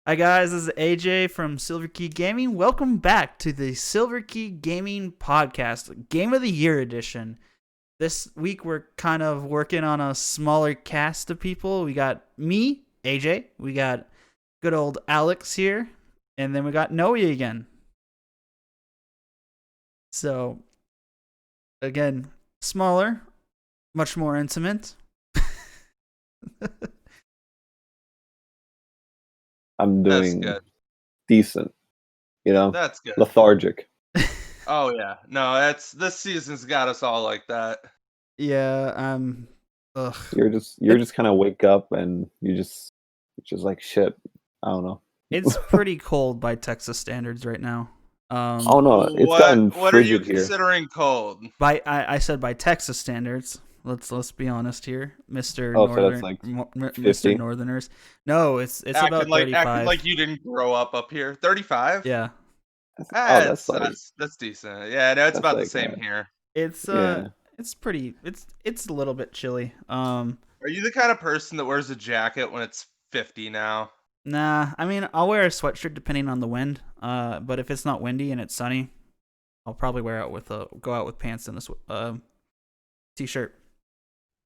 Hi guys, this is AJ from Silverkey Gaming. Welcome back to the Silverkey Gaming Podcast, Game of the Year edition. This week we're kind of working on a smaller cast of people. We got me, AJ, we got good old Alex here, and then we got Noe again. So, again, smaller, much more intimate. I'm doing decent, That's good. lethargic. Oh yeah, no, this season's got us all like that. Yeah, ugh. You're just kind of wake up and you're just like shit. I don't know. It's pretty cold by Texas standards right now. Oh no, it's gotten What are you frigid here. considering cold? I said by Texas standards. Let's be honest here, Mr. Oh, Northern, so that's like Mr. 50? Northerners. No, it's acting about like 35. acting like you didn't grow up here. 35? Yeah, That's decent. Yeah, no, it's about the same here. it's pretty. It's a little bit chilly. Are you the kind of person that wears a jacket when it's 50 now? Nah, I mean I'll wear a sweatshirt depending on the wind. But if it's not windy and it's sunny, I'll probably go out with pants and a t-shirt.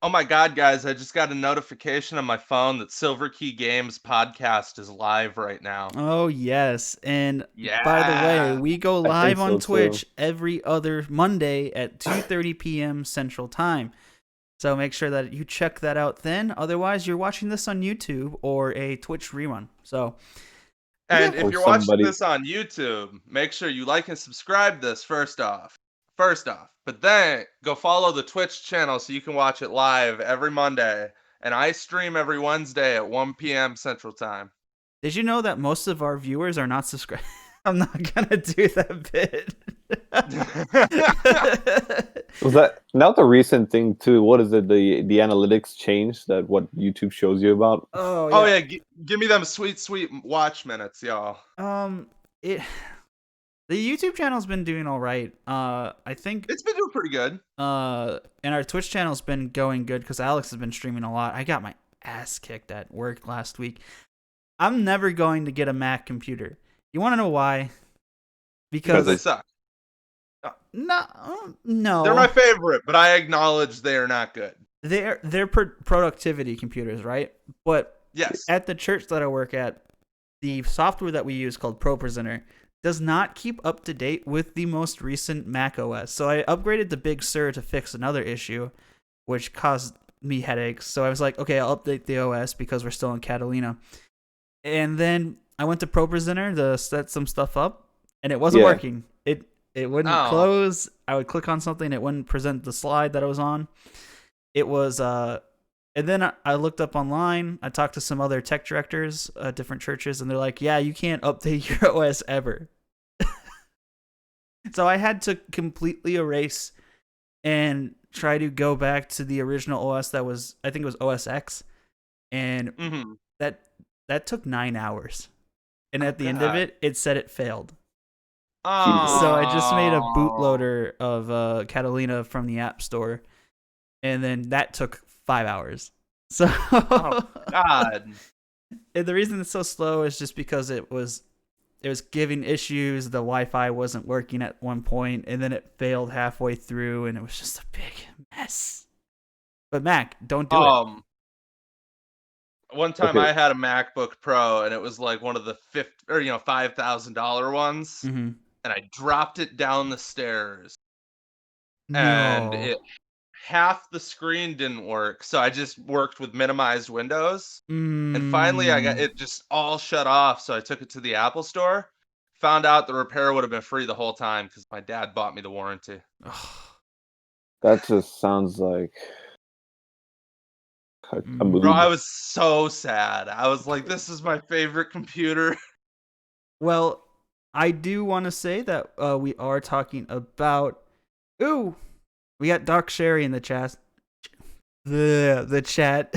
Oh my god, guys, I just got a notification on my phone that Silverkey Games podcast is live right now. Oh, yes. And Yeah. by the way, we go live on so, Twitch too. every other Monday at 2:30 p.m. Central Time. So make sure that you check that out then. Otherwise, you're watching this on YouTube or a Twitch rerun. So, And Or if you're watching somebody- this on YouTube, make sure you like and subscribe this first off. But then go follow the Twitch channel so you can watch it live every Monday. And I stream every Wednesday at 1 p.m. Central Time. did you know that most of our viewers are not subscribed? I'm not going to do that bit. Was that not the recent thing too? What is it? The analytics changed that what YouTube shows you about? Oh, yeah. Give me them sweet watch minutes, y'all. The YouTube channel's been doing all right. I think It's been doing pretty good. and our Twitch channel's been going good because Alex has been streaming a lot. I got my ass kicked at work last week. I'm never going to get a Mac computer. You want to know why? Because they suck. No. They're my favorite, but I acknowledge they are not good. They're productivity computers, right? But Yes. at the church that I work at, the software that we use called ProPresenter does not keep up to date with the most recent Mac OS. So I upgraded to Big Sur to fix another issue, which caused me headaches. So I was like, okay, I'll update the OS because we're still in Catalina. And then I went to ProPresenter to set some stuff up, and it wasn't working. It wouldn't close. I would click on something, it wouldn't present the slide that I was on. It was and then I looked up online. I talked to some other tech directors at different churches, and they're like, yeah, you can't update your OS ever. So I had to completely erase and try to go back to the original OS that was, I think it was OS X. And that took 9 hours. And at the end of it, it said it failed. Oh. So I just made a bootloader of Catalina from the App Store. And then that took 5 hours. So Oh, God. And the reason it's so slow is just because it was giving issues. The Wi-Fi wasn't working at one point, and then it failed halfway through, and it was just a big mess. But Mac, don't do it. One time I had a MacBook Pro, and it was like one of the $5,000 ones, Mm-hmm. and I dropped it down the stairs, No. and half the screen didn't work, so I just worked with minimized windows. And finally, I got it just all shut off, so I took it to the Apple Store. Found out the repair would have been free the whole time because my dad bought me the warranty. That just sounds like a movie. Bro, I was so sad. I was like, this is my favorite computer. Well, I do want to say that we are talking about... Ooh! We got Doc Sherry in the chat. The chat.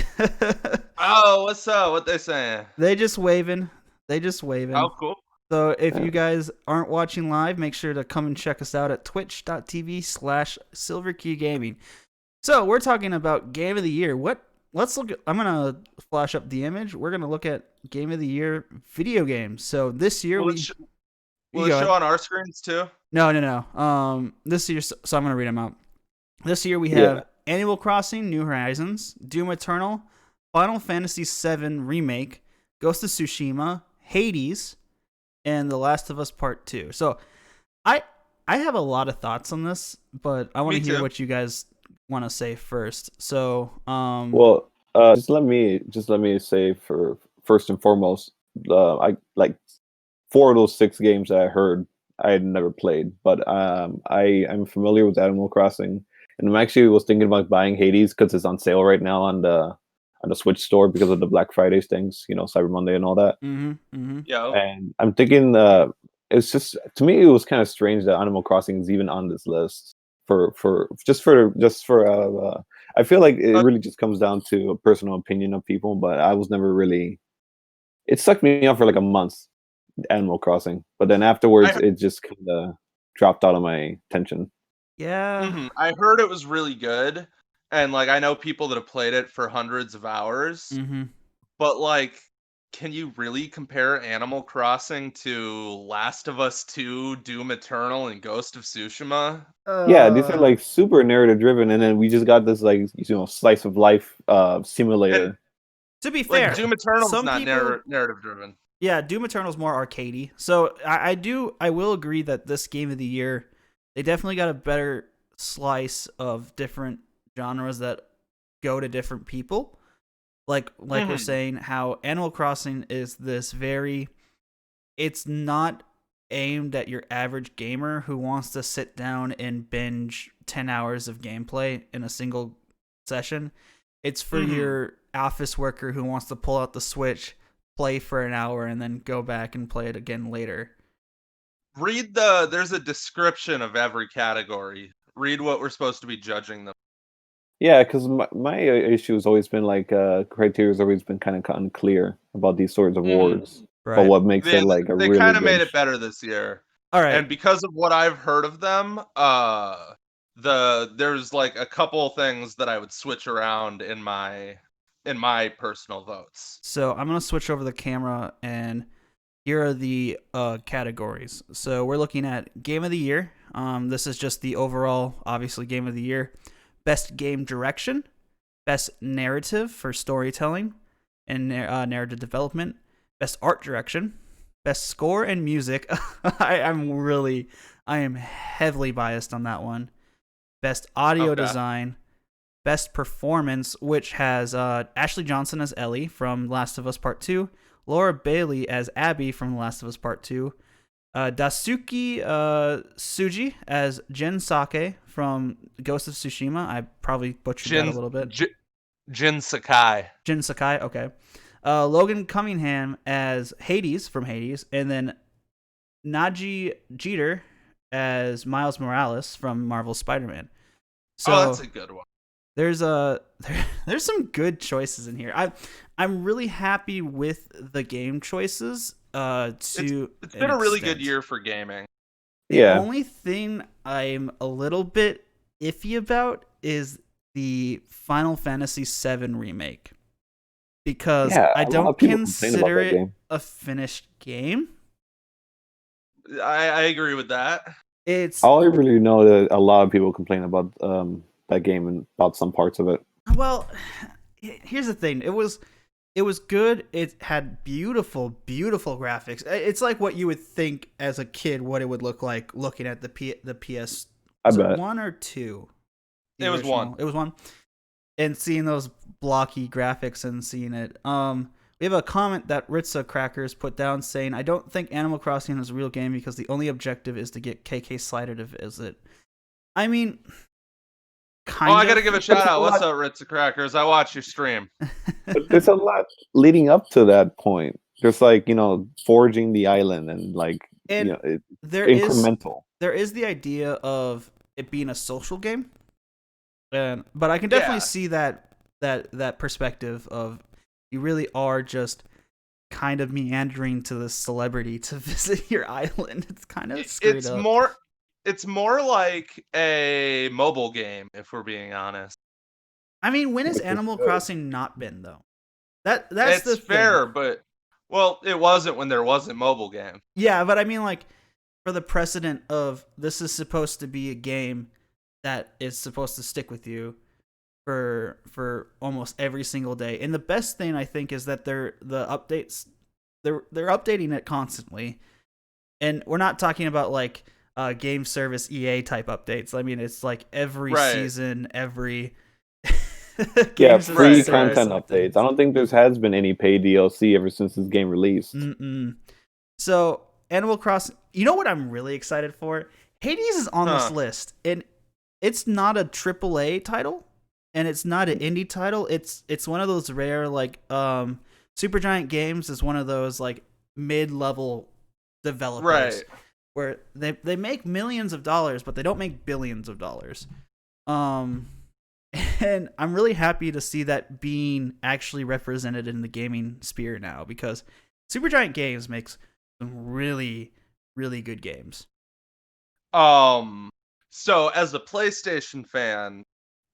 Oh, what's up? What they saying? They just waving. Oh, cool. So if you guys aren't watching live, make sure to come and check us out at twitch.tv/SilverkeyGaming. So we're talking about Game of the Year. What let's look at, I'm gonna flash up the image. We're gonna look at Game of the Year video games. So this year Will it show on our screens too? No. This year, so I'm gonna read them out. This year we have Animal Crossing: New Horizons, Doom Eternal, Final Fantasy VII Remake, Ghost of Tsushima, Hades, and The Last of Us Part 2. So I have a lot of thoughts on this, but I want to hear what you guys want to say first. So just let me say for first and foremost, I like 4 of those 6 games that I heard I had never played, but I'm familiar with Animal Crossing, and I'm actually was thinking about buying Hades because it's on sale right now on the Switch store because of the Black Friday things, Cyber Monday and all that. Yeah. And I'm thinking, it's just, to me, it was kind of strange that Animal Crossing is even on this list. I feel like it really just comes down to a personal opinion of people, but I was never really. It sucked me up for like a month, Animal Crossing, but then afterwards it just kind of dropped out of my attention. Yeah. I heard it was really good, and like I know people that have played it for hundreds of hours, but like, can you really compare Animal Crossing to Last of Us 2, Doom Eternal, and Ghost of Tsushima? Yeah, these are like super narrative driven, and then we just got this like slice of life simulator. And, to be fair, Doom Eternal is not narrative driven. Yeah, Doom Eternal is more arcadey. So I will agree that this Game of the Year, they definitely got a better slice of different genres that go to different people. Like we're saying, how Animal Crossing is this it's not aimed at your average gamer who wants to sit down and binge 10 hours of gameplay in a single session. It's for your office worker who wants to pull out the Switch, play for an hour, and then go back and play it again later. There's a description of every category. Read what we're supposed to be judging them. Yeah, because my issue has always been like criteria has always been kind of unclear about these sorts of awards. Right. But what makes it like a they really kind of good made it better this year. All right. And because of what I've heard of them, there's like a couple things that I would switch around in my personal votes. So I'm gonna switch over the camera, and here are the categories. So we're looking at Game of the Year. This is just the overall, obviously, Game of the Year. Best Game Direction, Best Narrative for Storytelling and Narrative Development, Best Art Direction, Best Score and Music. I am heavily biased on that one. Best Audio Design, Best Performance, which has Ashley Johnson as Ellie from Last of Us Part 2, Laura Bailey as Abby from Last of Us Part 2, Daisuke Tsuji as Jin Sake from Ghost of Tsushima. I probably butchered that a little bit. Jin Sakai. Jin Sakai, okay. Logan Cunningham as Hades from Hades, and then Naji Jeter as Miles Morales from Marvel's Spider-Man. So that's a good one. There's some good choices in here. I'm really happy with the game choices. It's been a really good year for gaming. The only thing I'm a little bit iffy about is the Final Fantasy VII Remake, because I don't consider it a finished game. I agree with that. All I really know that a lot of people complain about that game and about some parts of it. Well, here's the thing. It was good. It had beautiful, beautiful graphics. It's like what you would think as a kid what it would look like looking at the PS. I bet 1 or 2. It was 1. It was 1. And seeing those blocky graphics and seeing it. We have a comment that Ritza Crackers put down saying, "I don't think Animal Crossing is a real game because the only objective is to get KK Slider to visit." I mean, I gotta give a shout out. What's up, Ritza Crackers? I watch your stream. But there's a lot leading up to that point. There's like, forging the island and like, incremental. There is the idea of it being a social game, but I can definitely see that perspective of you really are just kind of meandering to the celebrity to visit your island. It's kind of screwed up. It's more like a mobile game, if we're being honest. I mean, when has Which is Animal good. Crossing not been though? That's It's the thing. fair, but well, it wasn't when there wasn't mobile game. Yeah, but I mean, like, for the precedent of this is supposed to be a game that is supposed to stick with you for almost every single day. And the best thing I think is that they're updating it constantly. And we're not talking about like game service EA type updates. I mean, it's like every season, every Yeah, free service content updates. I don't think there has been any paid DLC ever since this game released. So, Animal Crossing, you know what I'm really excited for? Hades is on this list, and it's not a AAA title, and it's not an indie title. It's one of those rare, like, Supergiant Games is one of those, like, mid-level developers. Where they make millions of dollars, but they don't make billions of dollars. And I'm really happy to see that being actually represented in the gaming sphere now, because Supergiant Games makes some really, really good games. So as a PlayStation fan,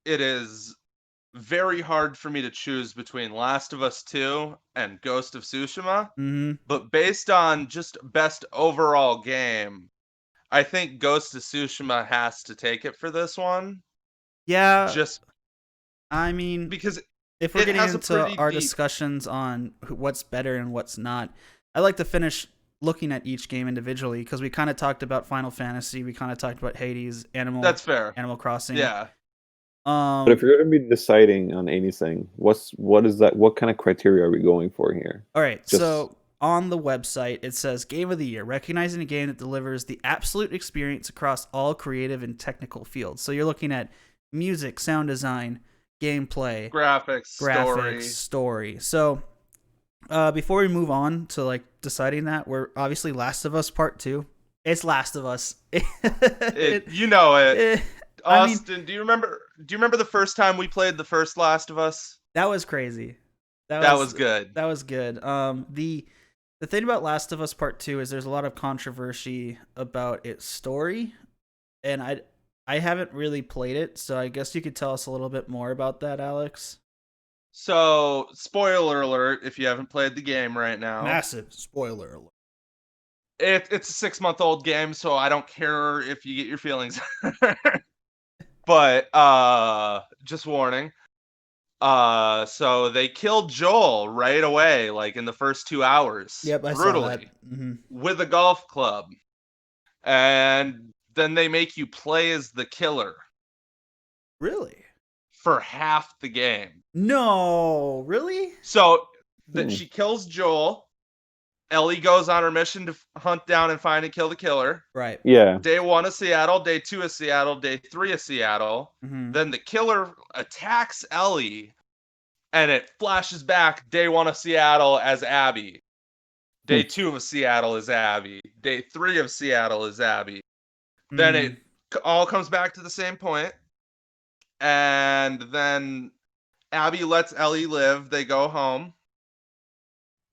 it is very hard for me to choose between Last of Us 2 and Ghost of Tsushima. But based on just best overall game, I think Ghost of Tsushima has to take it for this one. Yeah. I mean, because if we're getting into our discussions on what's better and what's not, I like to finish looking at each game individually, because we kind of talked about Final Fantasy, we kind of talked about Hades, That's fair. Animal Crossing. Yeah. But if you're going to be deciding on anything, what is that? What kind of criteria are we going for here? All right. So on the website, it says Game of the Year, recognizing a game that delivers the absolute experience across all creative and technical fields. So you're looking at music, sound design, gameplay, graphics, story. So before we move on to like deciding that, we're obviously Last of Us Part 2. It's Last of Us. You know it. Austin, do you remember the first time we played the first Last of Us? That was crazy. That was good. That was good. The thing about Last of Us Part 2 is there's a lot of controversy about its story, and I haven't really played it, so I guess you could tell us a little bit more about that, Alex. So, spoiler alert if you haven't played the game right now. Massive spoiler alert. It's a 6-month-old game, so I don't care if you get your feelings. But just warning. So they killed Joel right away, like in the first 2 hours. Yep, I brutally, saw that. with a golf club. And then they make you play as the killer. Really? For half the game. No, really? So that she kills Joel. Ellie goes on her mission to hunt down and find and kill the killer. Right. Yeah. Day 1 of Seattle, day 2 of Seattle, day 3 of Seattle. Then the killer attacks Ellie, and it flashes back day 1 of Seattle as Abby. Day 2 of Seattle is Abby. Day 3 of Seattle is Abby. Then it all comes back to the same point. And then Abby lets Ellie live. They go home.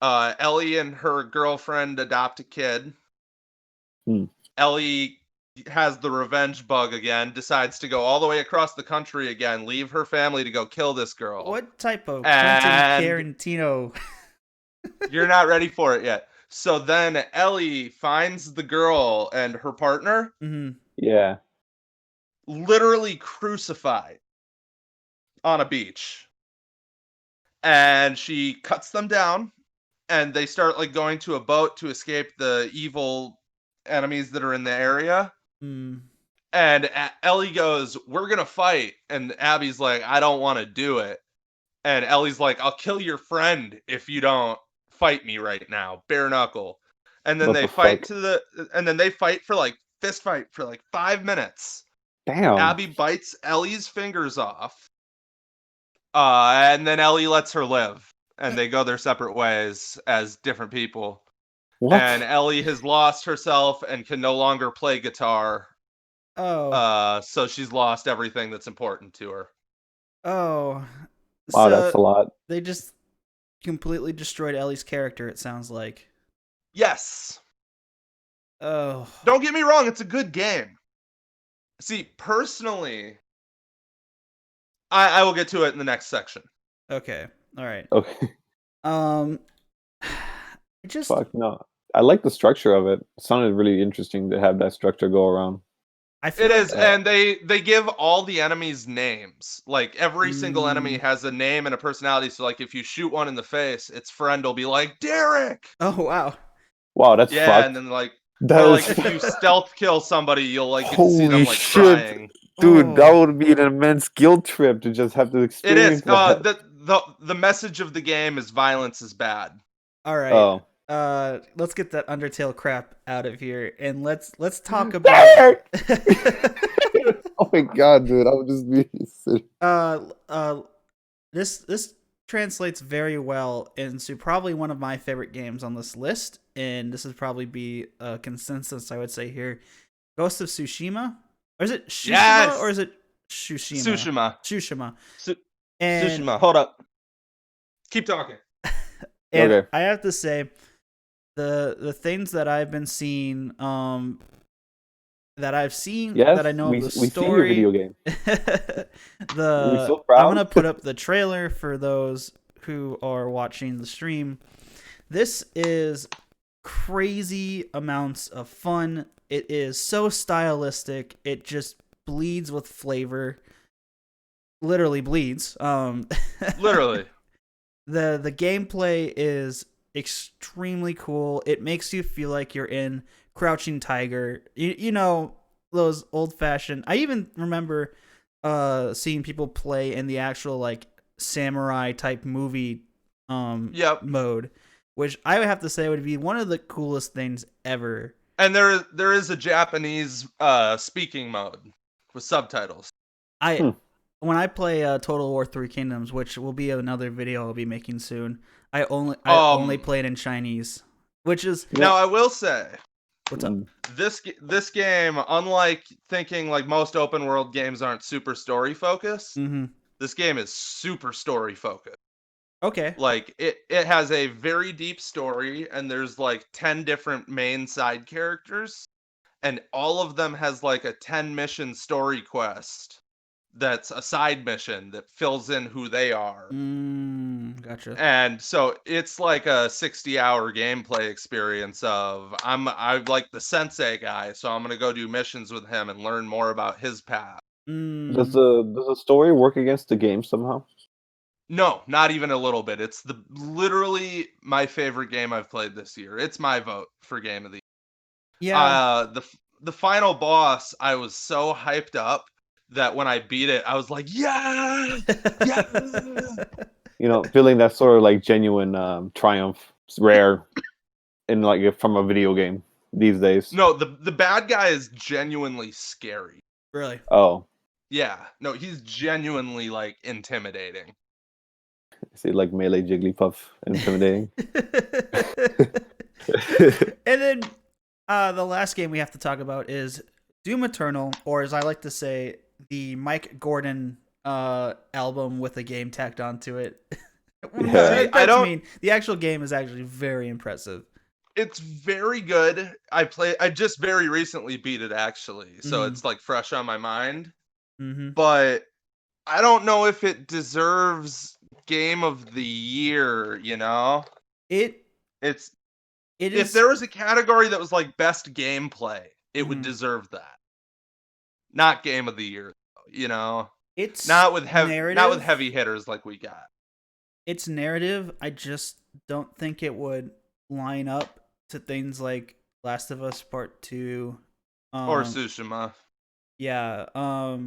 Ellie and her girlfriend adopt a kid. Ellie has the revenge bug again, decides to go all the way across the country again, leave her family to go kill this girl. What type of Quentin Tarantino? You're not ready for it yet. So then Ellie finds the girl and her partner. Yeah. Literally crucified on a beach. And she cuts them down. And they start like going to a boat to escape the evil enemies that are in the area. And Ellie goes, "We're going to fight." And Abby's like, "I don't want to do it." And Ellie's like, "I'll kill your friend if you don't fight me right now. Bare knuckle." And then they fight for like fist fight for like 5 minutes. Damn. Abby bites Ellie's fingers off. And then Ellie lets her live. And they go their separate ways as different people. What? And Ellie has lost herself and can no longer play guitar. So she's lost everything that's important to her. Wow, that's a lot. They just completely destroyed Ellie's character, it sounds like. Yes. Don't get me wrong, it's a good game. See, personally, I will get to it in the next section. Okay. All right. Okay. Just Fuck no. I like the structure of it. It sounded really interesting to have that structure go around. I feel It like, is, and they give all the enemies names. Like every single enemy has a name and a personality. So like if you shoot one in the face, its friend will be like Derek. Oh wow. Wow, that's Yeah, fucked. and then like That or is like if you stealth kill somebody, you'll like get to see them holy like shit. crying. Dude, that Oh. would be an immense guilt trip to just have to It is. experience that. The message of the game is violence is bad. All right. Oh. Let's get that Undertale crap out of here, and let's talk about. Oh my god, dude! I would just be. This translates very well into probably one of my favorite games on this list, and this would probably be a consensus, I would say here. Ghost of Tsushima, or is it Tsushima, Yes! or is it Tsushima? Tsushima. And Tsushima. Hold up. Keep talking. And Okay. I have to say, the things that I've been seeing, that I've seen, Yes, that I know of the we seen your story. video game. We're so I'm proud. gonna put up the trailer for those who are watching the stream. This is crazy amounts of fun. It is so stylistic. It just bleeds with flavor. Literally bleeds. Literally. The gameplay is extremely cool. It makes you feel like you're in Crouching Tiger. You know, those old-fashioned. I even remember seeing people play in the actual like samurai type movie mode, which I would have to say would be one of the coolest things ever. And there is a Japanese speaking mode with subtitles. When I play Total War 3 Kingdoms, which will be another video I'll be making soon, I only play it in Chinese, which is now I will say, what's up? This game, unlike thinking like most open world games aren't super story focused, this game is super story focused. Okay. Like it has a very deep story, and there's like 10 different main side characters, and all of them has like a 10 mission story quest that's a side mission that fills in who they are. Gotcha. And so it's like a 60-hour gameplay experience of I like the sensei guy, so I'm gonna go do missions with him and learn more about his path. Does the story work against the game somehow? No, not even a little bit. It's literally my favorite game I've played this year. It's my vote for game of the year. Yeah. The final boss, I was so hyped up that when I beat it, I was like, yeah, yeah. You know, feeling that sort of like genuine triumph. It's rare in like from a video game these days. No, the bad guy is genuinely scary. Really? Oh. Yeah. No, he's genuinely like intimidating. Is it like melee Jigglypuff intimidating? And then the last game we have to talk about is Doom Eternal, or as I like to say, the Mike Gordon album with a game tacked onto it. Yeah. I don't. The actual game is actually very impressive. It's very good. I just very recently beat it actually, so it's like fresh on my mind. But I don't know if it deserves game of the year. You know, it is. If there was a category that was like best gameplay, it would deserve that. Not game of the year, you know. It's not with heavy hitters like we got. It's narrative. I just don't think it would line up to things like Last of Us Part 2 or Tsushima. Yeah,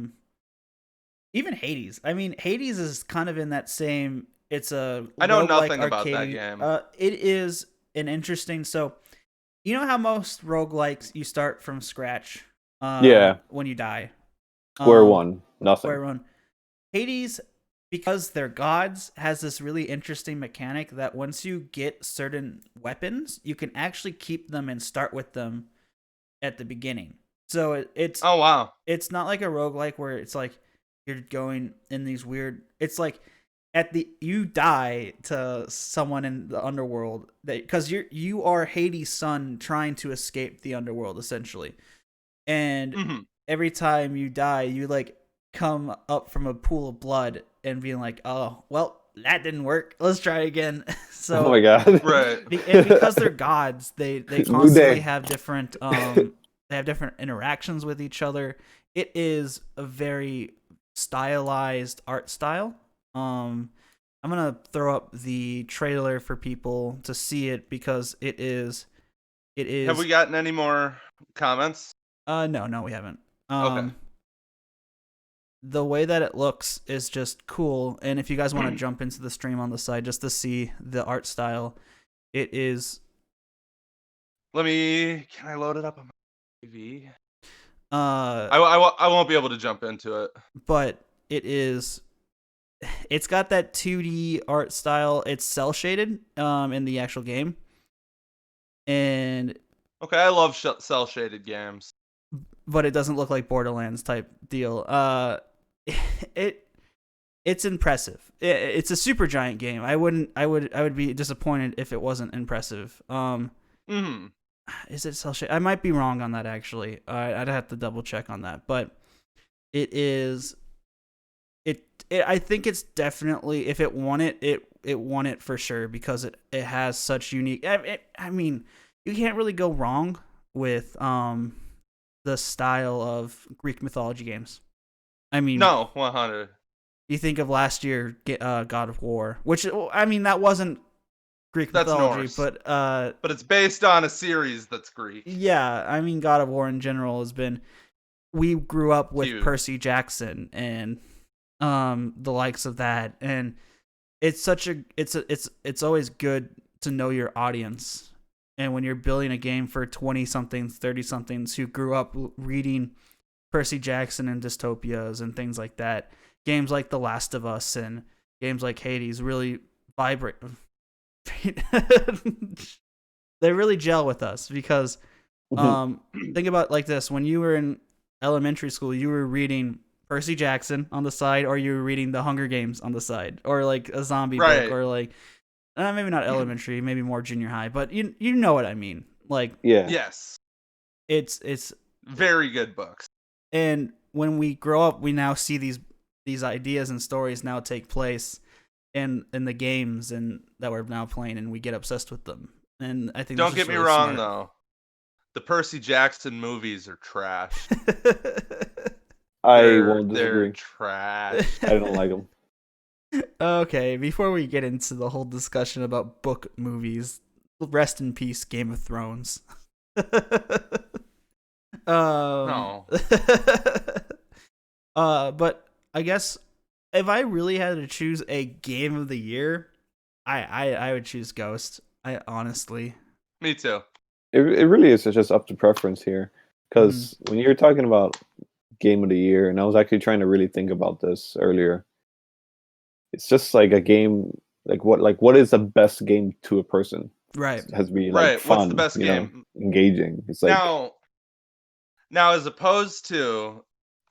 even Hades. I mean, Hades is kind of in that same. It's a. I know nothing arcade. about that game. It is an interesting. So, you know how most roguelikes you start from scratch. Yeah. When you die. Square one. Nothing. Square one. Hades, because they're gods, has this really interesting mechanic that once you get certain weapons, you can actually keep them and start with them at the beginning. So it's. Oh wow. It's not like a roguelike where it's like you're going in these weird. It's like you die to someone in the underworld because you are Hades' son trying to escape the underworld essentially, and every time you die, you like come up from a pool of blood and being like, oh, well, that didn't work. Let's try again. So oh my god. Right. and because they're gods, they New constantly day. have different they have different interactions with each other. It is a very stylized art style. I'm gonna throw up the trailer for people to see it because it is. Have we gotten any more comments? No, we haven't. Okay. The way that it looks is just cool, and if you guys want to jump into the stream on the side just to see the art style, it is. Can I load it up on my TV? I won't be able to jump into it. But it's got that 2D art style. It's cell shaded in the actual game. And okay, I love cell shaded games. But it doesn't look like Borderlands type deal. It's impressive. It's a super giant game. I would be disappointed if it wasn't impressive. Is it cell shaded? I might be wrong on that actually. I'd have to double check on that. But it is. I think it's definitely, if it won it, it won it for sure because it has such unique. I mean, you can't really go wrong with the style of Greek mythology games. I mean, no, 100. You think of last year, God of War, which I mean that wasn't Greek mythology, Norse. but it's based on a series that's Greek. Yeah, I mean God of War in general has been. We grew up with Huge. Percy Jackson and the likes of that, and it's always good to know your audience. And when you're building a game for 20-somethings, 30-somethings who grew up reading Percy Jackson and dystopias and things like that, games like The Last of Us and games like Hades really vibrate. They really gel with us because think about it like this: when you were in elementary school, you were reading Percy Jackson on the side, or you were reading The Hunger Games on the side, or like a zombie book, or like maybe not elementary, maybe more junior high, but you know what I mean. Like, yeah, yes, it's very good books. And when we grow up, we now see these ideas and stories now take place in the games and that we're now playing, and we get obsessed with them. And I think don't get me really wrong smart. though, the Percy Jackson movies are trash. I won't disagree. They're trash. I don't like them. Okay, before we get into the whole discussion about book movies, rest in peace, Game of Thrones. No. But I guess if I really had to choose a game of the year, I would choose Ghost. I honestly. Me too. It really is just up to preference here, because when you're talking about game of the year, and I was actually trying to really think about this earlier, it's just like a game. Like what is the best game to a person? Right. It has to be like Right. fun. What's the best game? Engaging. It's like now as opposed to,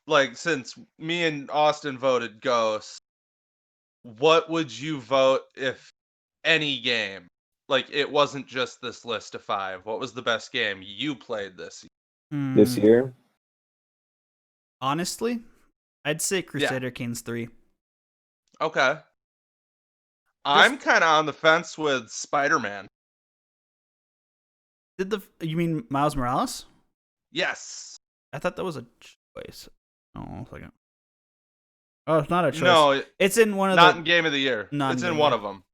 like, since me and Austin voted Ghost, what would you vote if any game, like, it wasn't just this list of 5? What was the best game you played this year? This year? Honestly, I'd say Crusader Kings 3. Okay. I'm kind of on the fence with Spider-Man. You mean Miles Morales? Yes. I thought that was a choice. Oh, second. Oh, it's not a choice. No, it's in one of not in Game of the Year. Not it's in in one of them.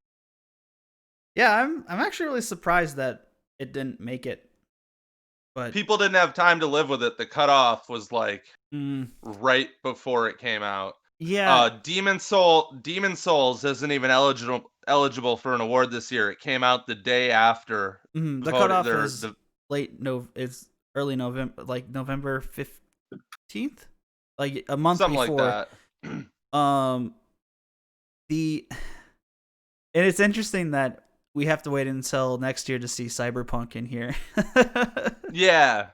Yeah, I'm actually really surprised that it didn't make it. But people didn't have time to live with it. The cutoff was like right before it came out. Yeah. Demon Souls isn't even eligible for an award this year. It came out the day after. The cutoff is it's early November, like November 15th, like a month something before. Like that. And it's interesting that we have to wait until next year to see Cyberpunk in here. Yeah.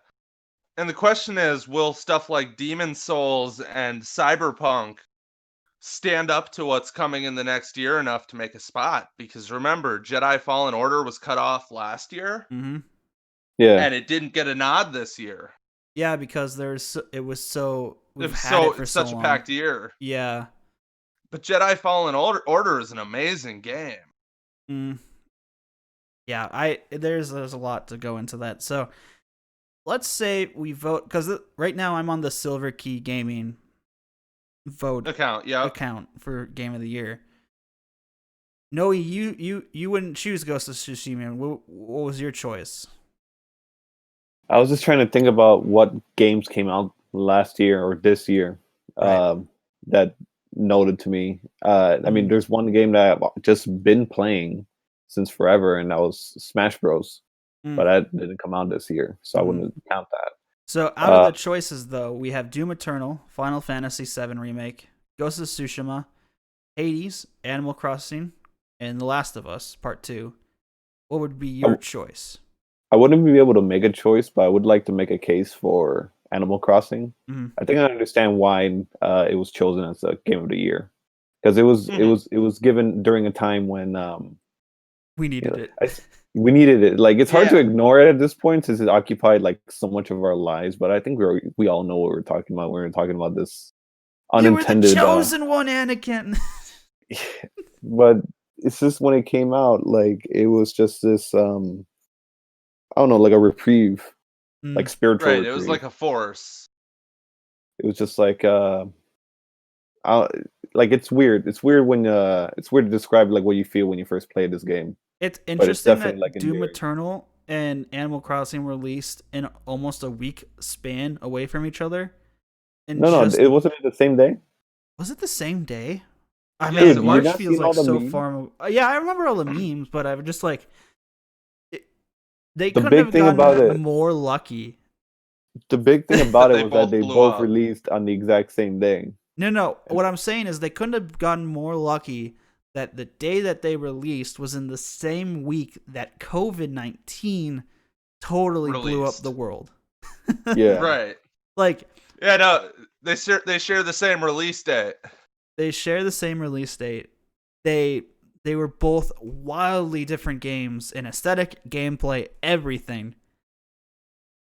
And the question is, will stuff like Demon Souls and Cyberpunk stand up to what's coming in the next year enough to make a spot? Because remember, Jedi Fallen Order was cut off last year. Mm-hmm. Yeah. And it didn't get a nod this year. Yeah, because it was so we've had it for it's so such long. a packed year. Yeah. But Jedi Fallen Order is an amazing game. Yeah, there's a lot to go into that. So let's say we vote, because right now I'm on the Silverkey Gaming vote account for Game of the Year. Noe, you wouldn't choose Ghost of Tsushima. What was your choice? I was just trying to think about what games came out last year or this year that noted to me. I mean, there's one game that I've just been playing since forever, and that was Smash Bros. But that didn't come out this year, so I wouldn't count that. So out of the choices, though, we have Doom Eternal, Final Fantasy VII Remake, Ghost of Tsushima, Hades, Animal Crossing, and The Last of Us Part 2. What would be your choice? I wouldn't be able to make a choice, but I would like to make a case for Animal Crossing. I think I understand why it was chosen as a Game of the Year, because it was given during a time when we needed it. We needed it. Like, it's hard to ignore it at this point since it occupied like so much of our lives. But I think we all know what we're talking about. We're talking about this unintended. You were the chosen one, Anakin. But it's just when it came out, like it was just this. I don't know, like a reprieve, like spiritual. Right. Reprieve. It was like a force. It was just like like it's weird. It's weird when it's weird to describe like what you feel when you first play this game. It's interesting that like Doom Eternal and Animal Crossing were released in almost a week span away from each other. And no, it wasn't the same day. Was it the same day? I mean, March feels like so far. Yeah, I remember all the memes, but I was just like, they couldn't have gotten more lucky. The big thing about it was that they both released on the exact same day. No. What I'm saying is they couldn't have gotten more lucky that the day that they released was in the same week that COVID-19 totally blew up the world. Yeah. Right. Like. Yeah, no, they share the same release date. They share the same release date. They were both wildly different games in aesthetic, gameplay, everything.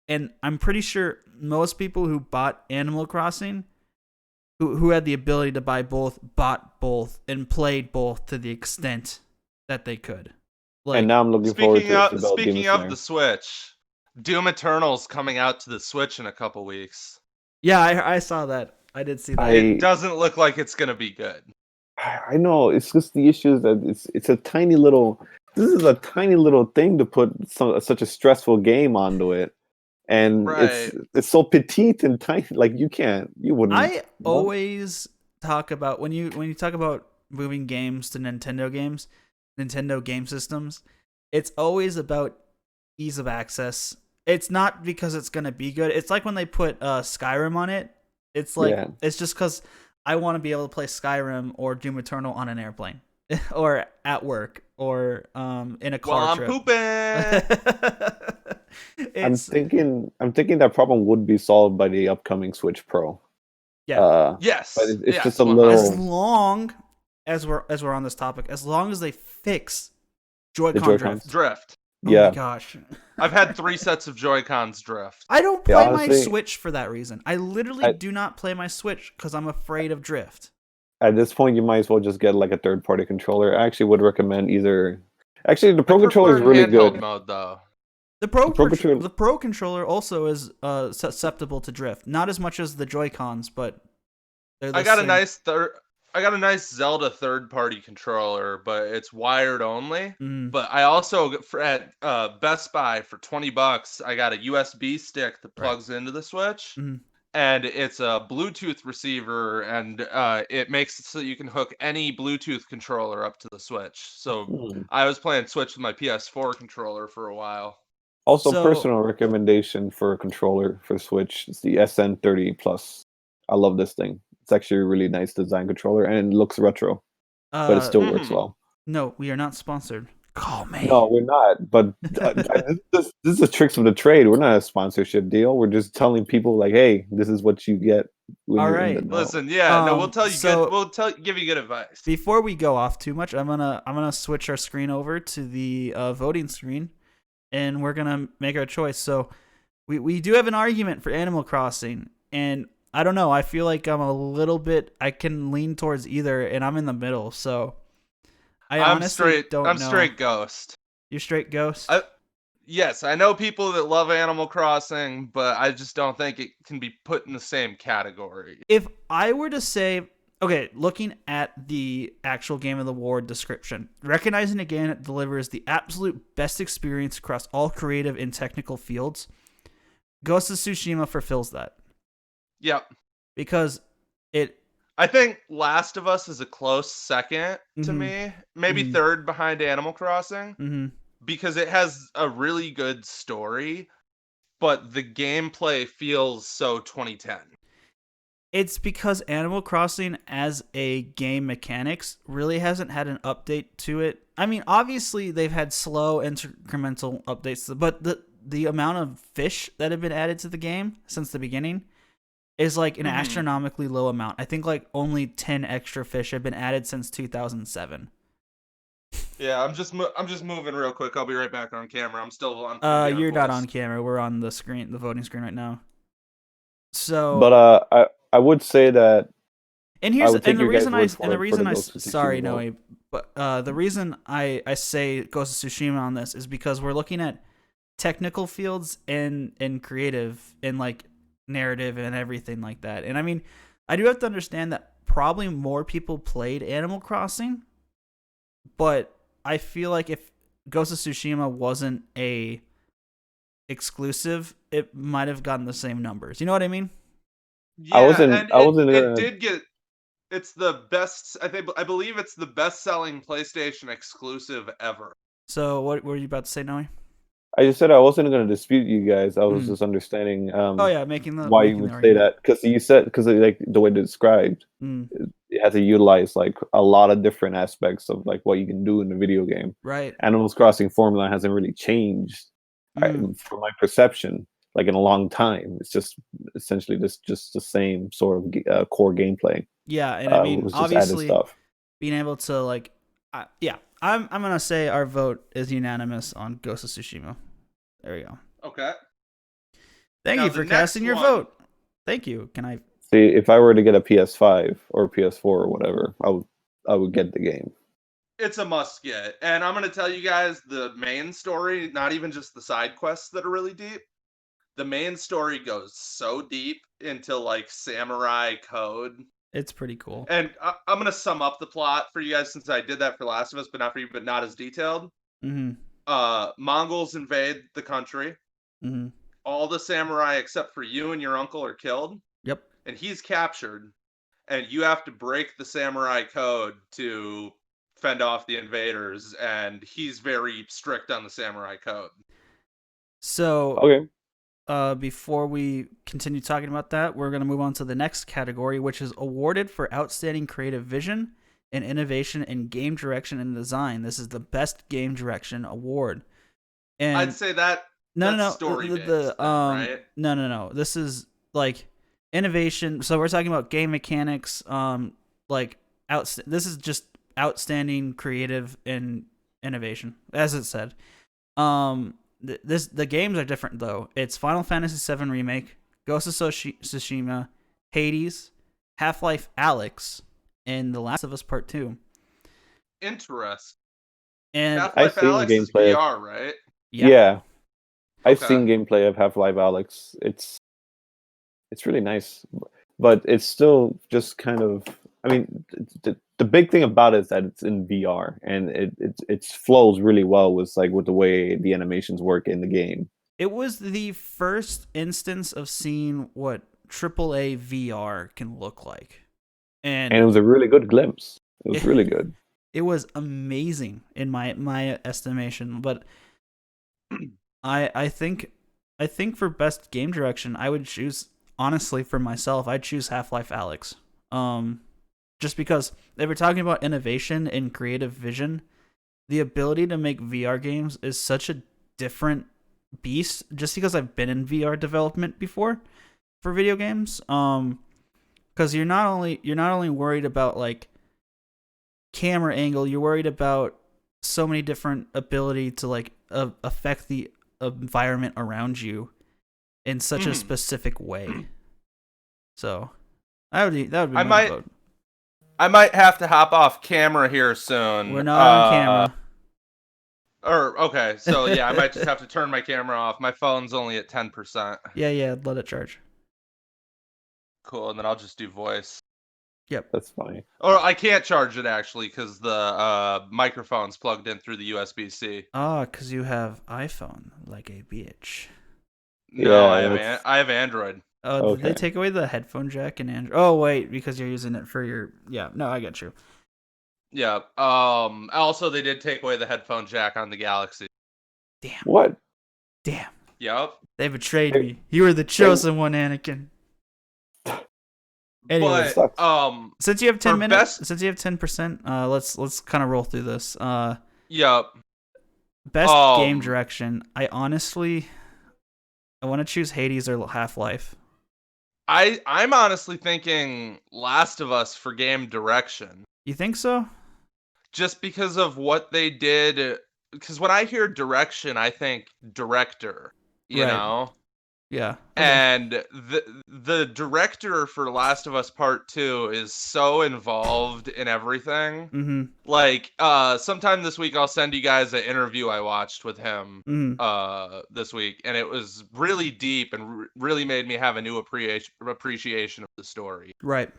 And I'm pretty sure most people who bought Animal Crossing, who had the ability to buy both, bought both and played both to the extent that they could. Like, and now I'm looking forward to Speaking of the Switch, Doom Eternal's coming out to the Switch in a couple weeks. Yeah, I saw that. I did see that. It doesn't look like it's gonna be good. I know. It's just the issue is that it's a tiny little. This is a tiny little thing to put such a stressful game onto it, and it's so petite and tiny. Like you wouldn't. I always talk about when you talk about moving games to Nintendo games, Nintendo game systems. It's always about ease of access. It's not because it's gonna be good. It's like when they put Skyrim on it. It's like it's just because I want to be able to play Skyrim or Doom Eternal on an airplane, or at work, or in a car trip. I'm thinking that problem would be solved by the upcoming Switch Pro. Yeah. Yes. But it's just a little. As long as we're on this topic, as long as they fix Joy-Con drift. Oh my gosh. I've had 3 sets of Joy-Cons drift. I don't play my Switch for that reason. I literally do not play my Switch because I'm afraid of drift. At this point, you might as well just get like a third-party controller. I actually would recommend either. Actually, the Pro controller is really good. Mode, though. The Pro controller also is susceptible to drift. Not as much as the Joy-Cons, but I got a nice Zelda third-party controller, but it's wired only. But I also at Best Buy for $20, I got a USB stick that plugs into the Switch, and it's a Bluetooth receiver, and it makes it so you can hook any Bluetooth controller up to the Switch. So I was playing Switch with my PS4 controller for a while. Also, personal recommendation for a controller for Switch is the SN30 Plus. I love this thing. It's actually a really nice design controller, and it looks retro, but it still works well. No, we are not sponsored. Call me. No, we're not. But this is the tricks of the trade. We're not a sponsorship deal. We're just telling people, like, hey, this is what you get. All right. Listen, we'll tell you give you good advice. Before we go off too much, I'm gonna switch our screen over to the voting screen, and we're gonna make our choice. So we do have an argument for Animal Crossing, and I don't know. I feel like I'm a little bit. I can lean towards either, and I'm in the middle. So I honestly don't know. I'm straight Ghost. You're straight Ghost. Yes, I know people that love Animal Crossing, but I just don't think it can be put in the same category. If I were to say, okay, looking at the actual Game of the Award description, recognizing a game that delivers the absolute best experience across all creative and technical fields, Ghost of Tsushima fulfills that. Yep. Because I think Last of Us is a close second to me, maybe third behind Animal Crossing, because it has a really good story, but the gameplay feels so 2010. It's because Animal Crossing as a game mechanics really hasn't had an update to it. I mean, obviously they've had slow incremental updates, but the amount of fish that have been added to the game since the beginning is like an astronomically low amount. I think like only 10 extra fish have been added since 2007. Yeah, I'm just moving real quick. I'll be right back on camera. I'm still on. You're not on camera. We're on the screen, the voting screen right now. So, but I would say that. And the reason sorry, Noe, but the reason I say Ghost of Tsushima on this is because we're looking at technical fields and creative and like narrative and everything like that. And I mean, I do have to understand that probably more people played Animal Crossing, but I feel like if Ghost of Tsushima wasn't a exclusive, it might have gotten the same numbers. You know what I mean? Yeah, it did get. It's the best. I believe it's the best-selling PlayStation exclusive ever. So, what were you about to say, Noe? I just said I wasn't going to dispute you guys. I was just understanding. Why you would say that, because you said like the way it's described, it has to utilize like a lot of different aspects of like what you can do in the video game. Right. Animal Crossing formula hasn't really changed from my perception like in a long time. It's just essentially just the same sort of core gameplay. Yeah, and I mean, obviously, stuff. Being able to like, I'm gonna say our vote is unanimous on Ghost of Tsushima. There we go. Okay. Thank you for casting your vote. Thank you. Can I see if I were to get a PS5 or a PS4 or whatever, I would get the game. It's a must get, and I'm gonna tell you guys the main story, not even just the side quests that are really deep. The main story goes so deep into like samurai code. It's pretty cool. And I'm going to sum up the plot for you guys since I did that for Last of Us, but not for you, but not as detailed. Mongols invade the country. All the samurai except for you and your uncle are killed. Yep. And he's captured. And you have to break the samurai code to fend off the invaders. And he's very strict on the samurai code. So, okay. Before we continue talking about that, we're going to move on to the next category, which is awarded for outstanding creative vision and innovation in game direction and design. This is the best game direction award. And I'd say that story right? No. This is like innovation. So we're talking about game mechanics, this is just outstanding creative and innovation, as it said. The games are different though. It's Final Fantasy VII Remake, Ghost of Tsushima, Hades, Half-Life Alyx, and The Last of Us Part 2. Interesting. And Half-Life Alyx is VR, right? Yeah. I've seen gameplay of Half-Life Alyx. It's really nice, but it's still just kind of. I mean, the big thing about it is that it's in VR, and it flows really well with the way the animations work in the game. It was the first instance of seeing what AAA VR can look like, and it was a really good glimpse. It was really good. It was amazing in my estimation, but I think for best game direction, I would choose, honestly, for myself, I'd choose Half-Life Alyx. Just because if we're talking about innovation and creative vision, the ability to make VR games is such a different beast. Just because I've been in VR development before for video games, because you're not only worried about like camera angle, you're worried about so many different ability to like affect the environment around you in such a specific way. So that would be I my might vote. I might have to hop off camera here soon. We're not on camera. Okay, so yeah, I might just have to turn my camera off. My phone's only at 10%. Yeah, let it charge. Cool, and then I'll just do voice. Yep. That's funny. Or I can't charge it actually because the microphone's plugged in through the USB-C. Oh, because you have iPhone like a bitch. No, Yeah, I have Android. Oh, did they take away the headphone jack in Android? Oh, wait, because you're using it for your... Yeah, no, I got you. Yeah. Also, they did take away the headphone jack on the Galaxy. Damn. What? Damn. Yep. They betrayed me. You were the chosen one, Anakin. Anyway, But, since you have 10 minutes, best... since you have 10%, let's kind of roll through this. Yep. Best game direction. I want to choose Hades or Half-Life. I'm honestly thinking Last of Us for game direction. You think so? Just because of what they did. Because when I hear direction, I think director. You know? Yeah. Okay. And the director for Last of Us Part 2 is so involved in everything. Mm-hmm. Like, sometime this week I'll send you guys an interview I watched with him this week, and it was really deep and really made me have a new appreciation of the story. Right.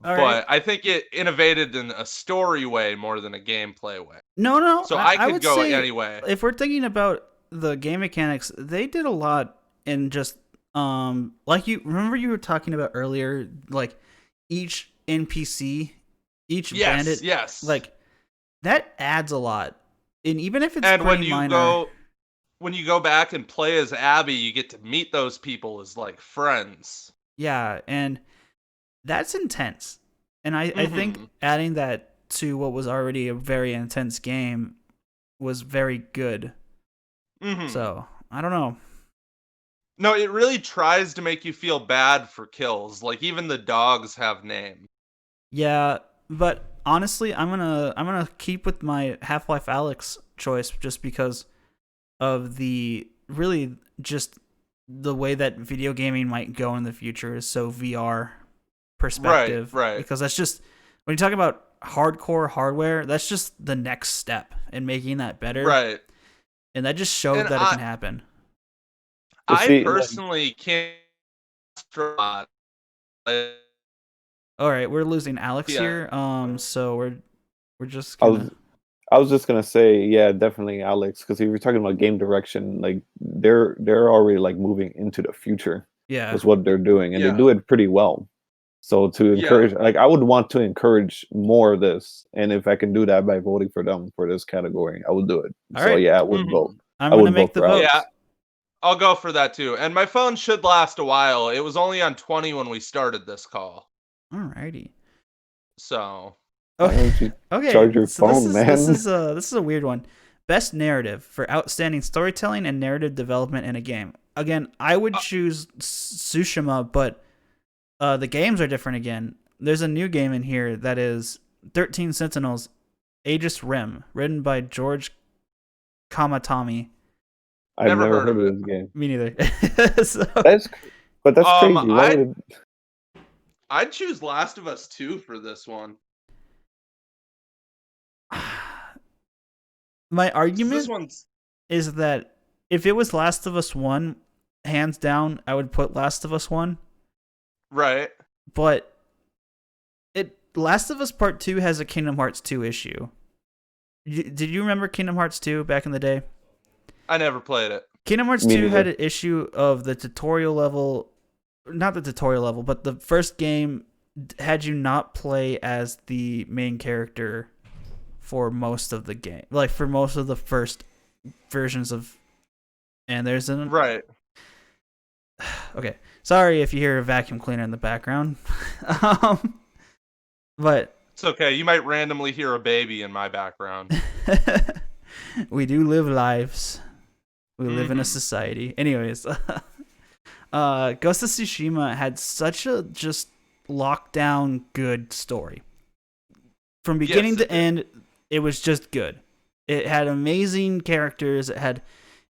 But I think it innovated in a story way more than a gameplay way. No. So I could go say, anyway. If we're thinking about the game mechanics, they did a lot in just like you were talking about earlier, like each NPC, each bandit, like that adds a lot. And even if it's pretty minor, when you go back and play as Abby, you get to meet those people as like friends. Yeah, and that's intense. And I think adding that to what was already a very intense game was very good. So, I don't know. No, it really tries to make you feel bad for kills. Like even the dogs have names. Yeah, but honestly, I'm gonna keep with my Half-Life Alyx choice just because of the really just the way that video gaming might go in the future is so VR perspective. Right. Because that's just when you talk about hardcore hardware, that's just the next step in making that better. Right. And that just showed that it can happen. I personally can't. All right, we're losing Alex here. So we're just gonna... I was just gonna say, yeah, definitely Alex, because if you're talking about game direction, like they're already like moving into the future. Yeah, is what they're doing, and they do it pretty well. So to encourage, like I would want to encourage more of this, and if I can do that by voting for them for this category, I would do it. I would vote. I'm gonna make the vote. Yeah, I'll go for that too. And my phone should last a while. It was only on 20 when we started this call. Alrighty. So. Okay. Charge your phone, man. This is a weird one. Best narrative for outstanding storytelling and narrative development in a game. Again, I would choose Tsushima, but the games are different again. There's a new game in here that is 13 Sentinels, Aegis Rim, written by George Kamatami. I've never heard of this game. Me neither. That's crazy. I'd choose Last of Us 2 for this one. My argument is that if it was Last of Us 1, hands down, I would put Last of Us 1. Right. But Last of Us Part 2 has a Kingdom Hearts 2 issue. Did you remember Kingdom Hearts 2 back in the day? I never played it. Kingdom Hearts 2 had an issue of the tutorial level, not the tutorial level, but the first game had you not play as the main character for most of the game, like for most of the first versions of, and there's an right. Okay, sorry if you hear a vacuum cleaner in the background, but it's okay. You might randomly hear a baby in my background. We do live lives. We live in a society. Anyways, Ghost of Tsushima had such a just lockdown good story. From beginning to end, it was just good. It had amazing characters. It had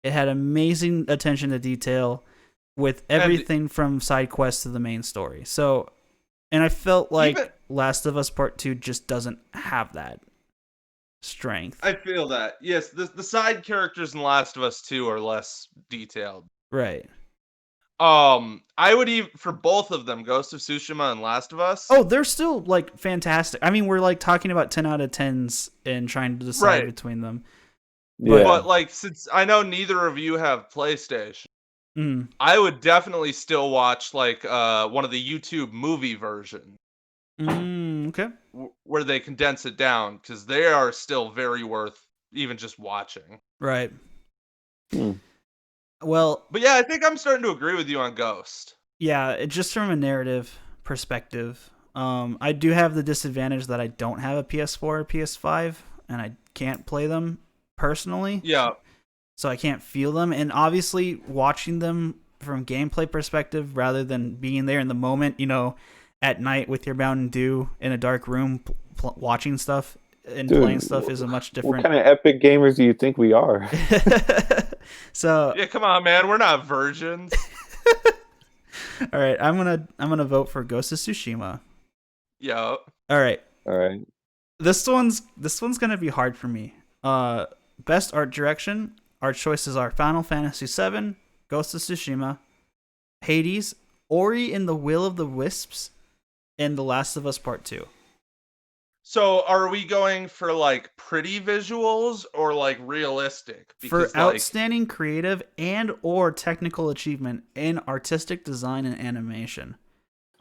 amazing attention to detail. with everything from side quests to the main story. So, and I felt like Last of Us Part 2 just doesn't have that strength. I feel that. Yes, the side characters in Last of Us 2 are less detailed. Right. I would even, for both of them, Ghost of Tsushima and Last of Us. Oh, they're still like fantastic. I mean, we're like talking about 10 out of 10s and trying to decide between them. Yeah. But like, since I know neither of you have PlayStation, I would definitely still watch like one of the YouTube movie versions. Okay. Where they condense it down, because they are still very worth even just watching. Right. Well, but yeah, I think I'm starting to agree with you on Ghost. Yeah, just from a narrative perspective, I do have the disadvantage that I don't have a PS4 or PS5, and I can't play them personally. Yeah. So I can't feel them, and obviously watching them from gameplay perspective rather than being there in the moment, at night with your Mountain Dew in a dark room watching stuff and playing stuff is a much different. What kind of epic gamers do you think we are? So yeah, come on, man, we're not virgins. All right, I'm gonna vote for Ghost of Tsushima. Yeah. All right. This one's gonna be hard for me. Best art direction. Our choices are Final Fantasy VII, Ghost of Tsushima, Hades, Ori and the Will of the Wisps, and The Last of Us Part 2. So are we going for like pretty visuals or like realistic? Because, for outstanding creative and or technical achievement in artistic design and animation.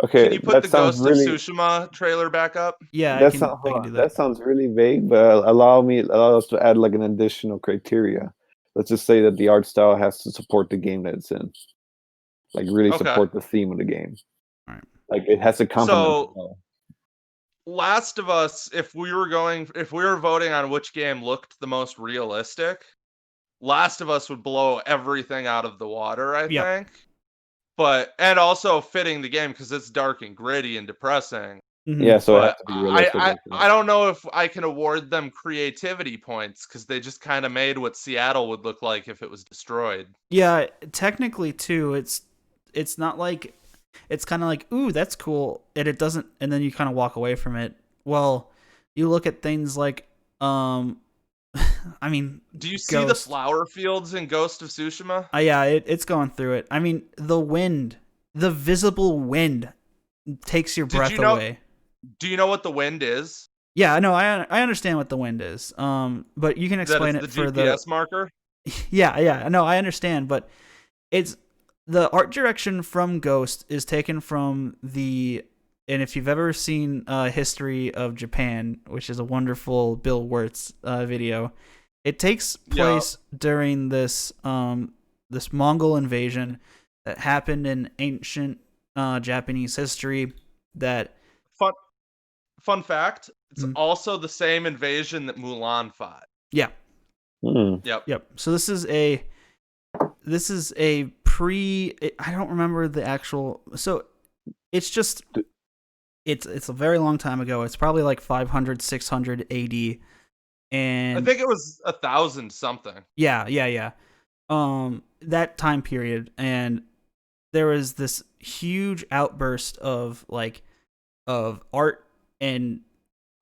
Okay, can you put the Ghost of Tsushima trailer back up? Yeah, I can do that. That sounds really vague, but allow us to add like an additional criteria. Let's just say that the art style has to support the game that it's in. Like really support the theme of the game. All right. Like it has to complement. So, Last of Us, if we were voting on which game looked the most realistic, Last of Us would blow everything out of the water, I think. And also fitting the game because it's dark and gritty and depressing. Mm-hmm. Yeah, so it has to be realistic. I don't know if I can award them creativity points because they just kind of made what Seattle would look like if it was destroyed. Yeah, technically too, it's not like it's kind of like, ooh, that's cool, and it doesn't, and then you kind of walk away from it. Well, you look at things like, I mean, do you see the flower fields in Ghost of Tsushima? Yeah, it's going through it. I mean, the wind, the visible wind, takes your breath away. Do you know what the wind is? Yeah, no, I understand what the wind is. But you can explain it for the GPS marker. Yeah, no, I understand, but it's the art direction from Ghost is taken from and if you've ever seen History of Japan, which is a wonderful Bill Wirtz video, it takes place during this Mongol invasion that happened in ancient Japanese history. That fun fact, it's also the same invasion that Mulan fought. Yeah. Yep. So this is a I don't remember the actual. So it's just it's a very long time ago. It's probably like 500, 600 AD, and I think it was 1,000 something. Yeah. That time period, and there was this huge outburst of art and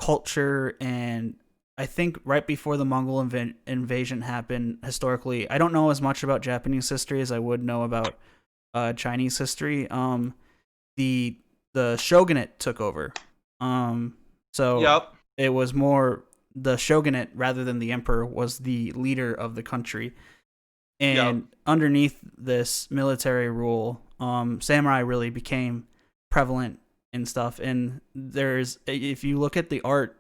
culture, and I think right before the Mongol invasion happened, historically, I don't know as much about Japanese history as I would know about Chinese history. The shogunate took over. So it was more the shogunate rather than the emperor was the leader of the country. And underneath this military rule, samurai really became prevalent and stuff. And if you look at the art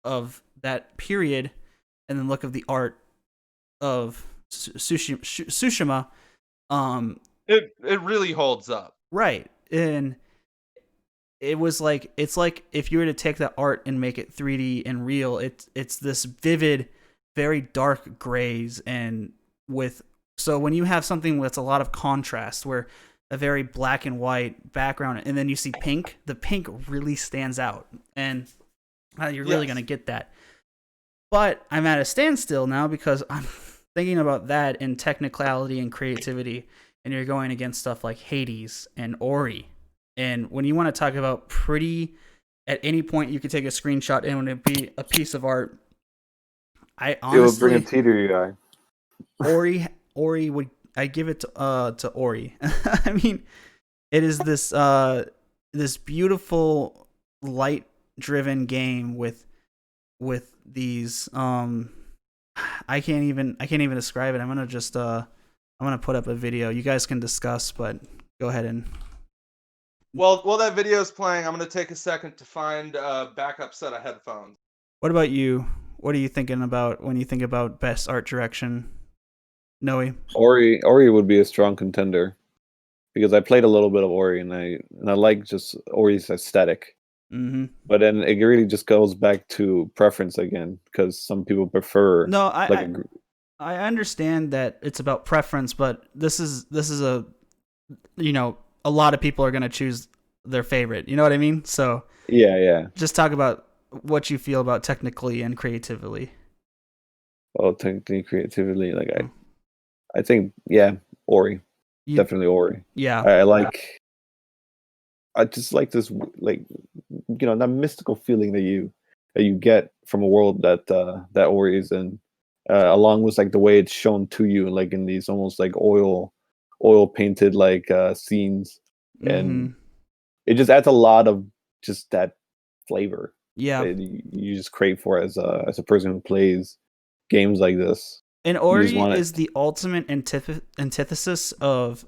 of that period and then look at the art of Tsushima, it really holds up. Right. And it's like if you were to take that art and make it 3D and real, it's this vivid, very dark grays, and so when you have something with a lot of contrast, where a very black and white background, and then you see pink, the pink really stands out, and you're really going to get that. But I'm at a standstill now because I'm thinking about that in technicality and creativity. and you're going against stuff like Hades and Ori. And when you want to talk about pretty, at any point you could take a screenshot and it would be a piece of art. I honestly, it would bring a tear to your eye. Ori would, I give it to Ori. I mean, it is this this beautiful light driven game with these I can't even describe it. I'm gonna put up a video. You guys can discuss, but go ahead and. Well, while that video is playing, I'm gonna take a second to find a backup set of headphones. What about you? What are you thinking about when you think about best art direction? Noe? Ori would be a strong contender because I played a little bit of Ori and I like just Ori's aesthetic. Mm-hmm. But then it really just goes back to preference again because some people prefer. No, I understand that it's about preference, but this is a, a lot of people are gonna choose their favorite. You know what I mean? So yeah. Just talk about what you feel about technically and creatively. Well, technically, creatively, like I think Ori, definitely Ori. Yeah, I just like this, like, that mystical feeling that you get from a world that Ori is in, along with like the way it's shown to you, like in these almost like oil painted like scenes, and it just adds a lot of just that flavor. Yeah, that you just crave for as a person who plays games like this. And Ori is the ultimate antithesis of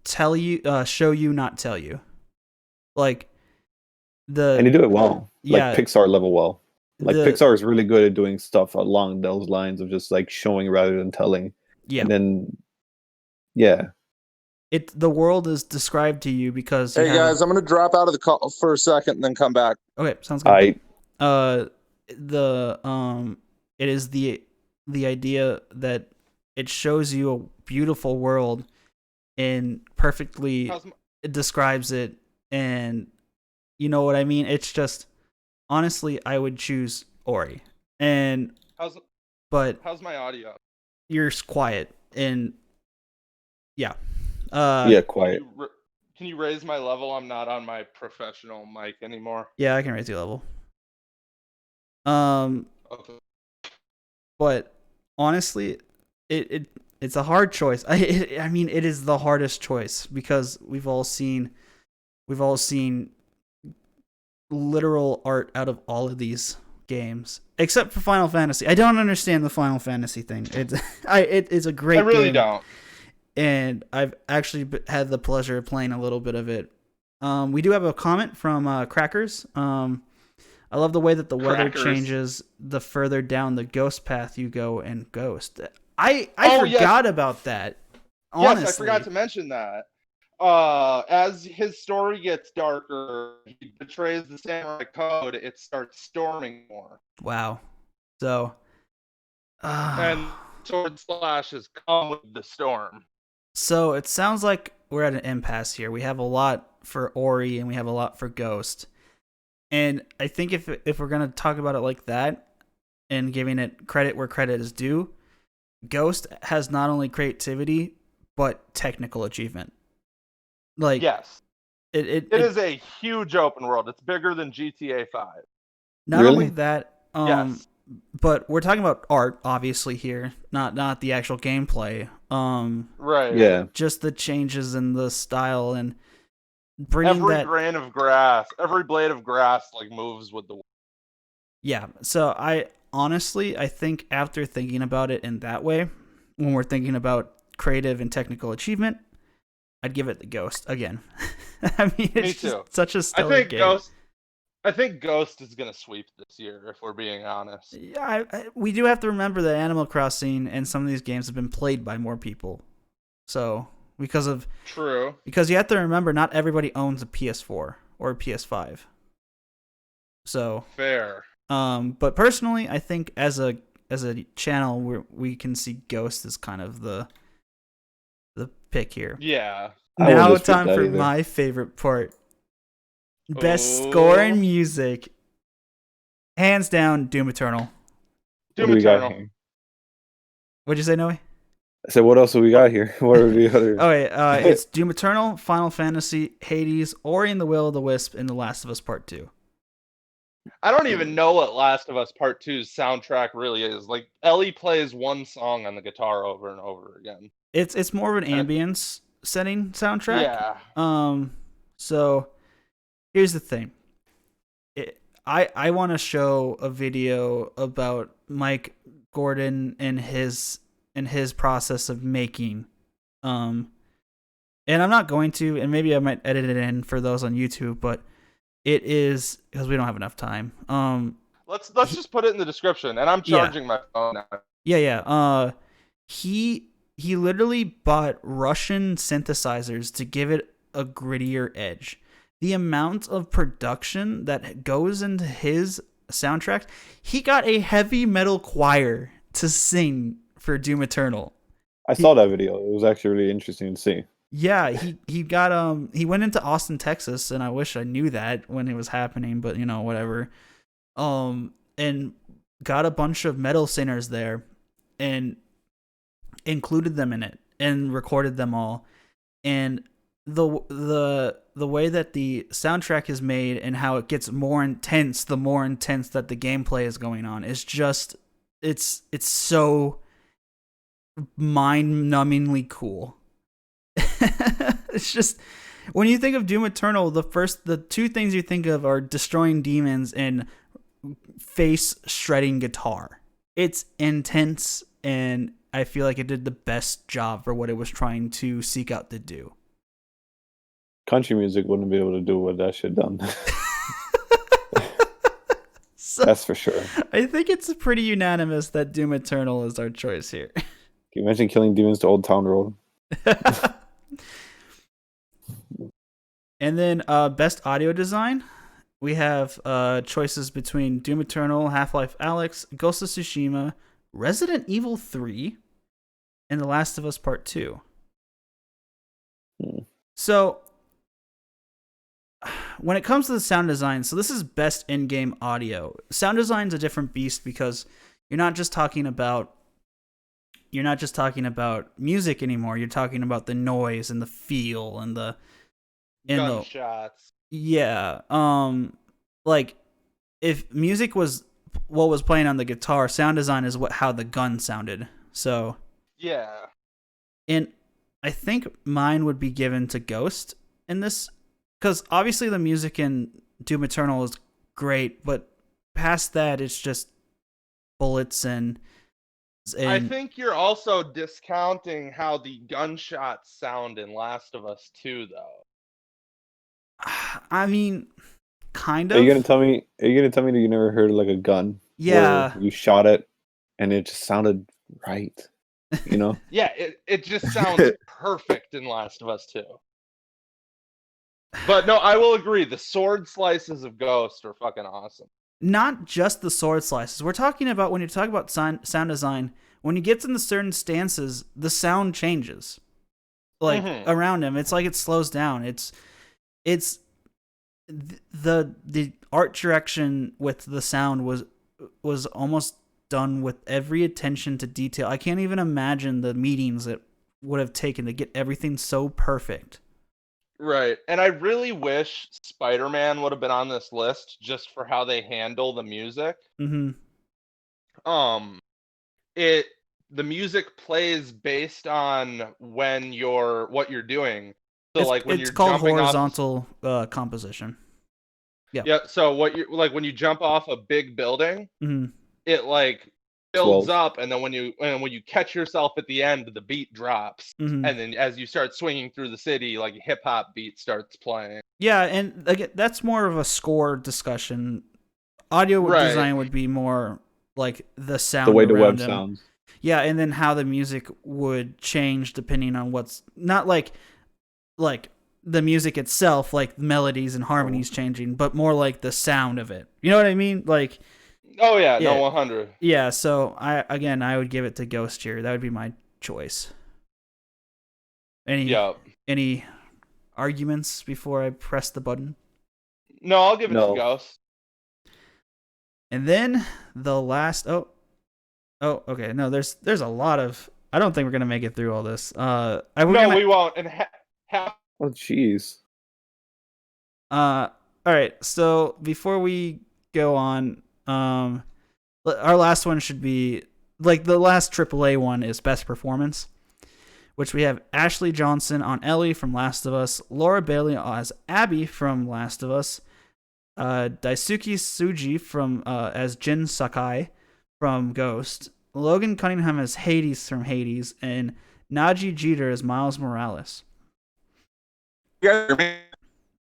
show you, not tell you. Like and they do it well. Yeah, like Pixar level well. Like Pixar is really good at doing stuff along those lines of just like showing rather than telling. Yeah. And then the world is described to you because hey guys, I'm gonna drop out of the call for a second and then come back. Okay, sounds good. It is the idea that it shows you a beautiful world and perfectly it describes it, and you know what I mean? It's just, honestly, I would choose Ori. And how's my audio? You're quiet and quiet. Can you raise my level? I'm not on my professional mic anymore. Yeah, I can raise your level. Okay. But honestly, it's a hard choice. I mean, it is the hardest choice because we've all seen literal art out of all of these games, except for Final Fantasy. I don't understand the Final Fantasy thing. It's a great game. I really don't. And I've actually had the pleasure of playing a little bit of it. We do have a comment from Crackers. I love the way that the weather changes the further down the ghost path you go in Ghost. I forgot about that. Honestly. Yes, I forgot to mention that. As his story gets darker, he betrays the samurai code, it starts storming more. Wow. So and sword slashes come with the storm. So it sounds like we're at an impasse here. We have a lot for Ori and we have a lot for Ghost. And I think if we're going to talk about it like that and giving it credit where credit is due, Ghost has not only creativity but technical achievement. Like, yes. It is a huge open world. It's bigger than GTA 5. Not really? only that, yes. But we're talking about art, obviously here, not the actual gameplay. Right. Yeah. Just the changes in the style and bringing every grain of grass, every blade of grass, like moves with the wind. Yeah. So I think after thinking about it in that way, when we're thinking about creative and technical achievement, I'd give it the Ghost again. I mean, it's just such a stellar game. I think Ghost is going to sweep this year, if we're being honest. Yeah, we do have to remember that Animal Crossing and some of these games have been played by more people. So, True. Because you have to remember, not everybody owns a PS4 or a PS5. So fair. But personally, I think as a channel, we can see Ghost as kind of the pick here. Yeah. Now it's time for my favorite part. Best score and music. Hands down, Doom Eternal. Doom Eternal. What'd you say, Noe? I said, what else do we got here? What are the other? Okay, it's Doom Eternal, Final Fantasy, Hades, Ori and the Will of the Wisp, and The Last of Us Part 2. I don't even know what Last of Us Part 2's soundtrack really is. Like, Ellie plays one song on the guitar over and over again. It's more of an ambience setting soundtrack. Yeah. So here's the thing. I want to show a video about Mike Gordon and his process of making. And I'm not going to, and maybe I might edit it in for those on YouTube, but it is because we don't have enough time. Let's just put it in the description, and I'm charging my phone now. Yeah. He literally bought Russian synthesizers to give it a grittier edge. The amount of production that goes into his soundtrack, he got a heavy metal choir to sing for Doom Eternal. I saw that video. It was actually really interesting to see. Yeah, he got he went into Austin, Texas, and I wish I knew that when it was happening, but whatever. And got a bunch of metal singers there and included them in it and recorded them all. And the way that the soundtrack is made and how it gets more intense the more intense that the gameplay is going on is just it's so mind-numbingly cool. It's just when you think of Doom Eternal, the two things you think of are destroying demons and face shredding guitar. It's intense, and I feel like it did the best job for what it was trying to seek out to do. Country music wouldn't be able to do what that shit done. So, that's for sure. I think it's pretty unanimous that Doom Eternal is our choice here. Can you imagine killing demons to Old Town Road? And then best audio design, we have choices between Doom Eternal, Half-Life Alyx, Ghost of Tsushima, Resident Evil 3, and The Last of Us Part 2. So when it comes to the sound design, so this is best in-game audio. Sound design's a different beast because you're not just talking about music anymore. You're talking about the noise and the feel and the gunshots. Yeah. Like if music was what was playing on the guitar, sound design is how the gun sounded. So yeah. And I think mine would be given to Ghost in this, because obviously the music in Doom Eternal is great, but past that it's just bullets and I think you're also discounting how the gunshots sound in Last of Us 2, though. I mean, kind of. Are you gonna tell me that you never heard like a gun? Yeah. You shot it, and it just sounded right. Yeah, it just sounds perfect in Last of Us 2. But no, I will agree. The sword slices of Ghost are fucking awesome. Not just the sword slices. We're talking about when you talk about sound design. When he gets into certain stances, the sound changes. Like around him, it's like it slows down. It's the art direction with the sound was almost done with every attention to detail. I can't even imagine the meetings that would have taken to get everything so perfect. Right. And I really wish Spider-Man would have been on this list just for how they handle the music. Mm-hmm. The music plays based on what you're doing. So when it's you're called jumping horizontal composition. Yeah. Yeah. So when you jump off a big building, it builds up, and then when you catch yourself at the end, the beat drops, and then as you start swinging through the city, like a hip hop beat starts playing. Yeah, and again, that's more of a score discussion. Audio design would be more like the sound, the way the web him. sounds. Yeah, and then how the music would change depending on what's not like the music itself, like melodies and harmonies changing, but more like the sound of it. You know what I mean? Like. Oh yeah, no, 100. Yeah, so I would give it to Ghost here. That would be my choice. Any arguments before I press the button? No, I'll give it to Ghost. And then the last okay. No, there's a lot of I don't think we're gonna make it through all this. We won't. And half. Oh, jeez. All right. So before we go on, our last one should be like the last AAA one is best performance, which we have Ashley Johnson on Ellie from Last of Us, Laura Bailey as Abby from Last of Us, Daisuke Tsuji from as Jin Sakai from Ghost, Logan Cunningham as Hades from Hades, and Naji Jeter as Miles Morales.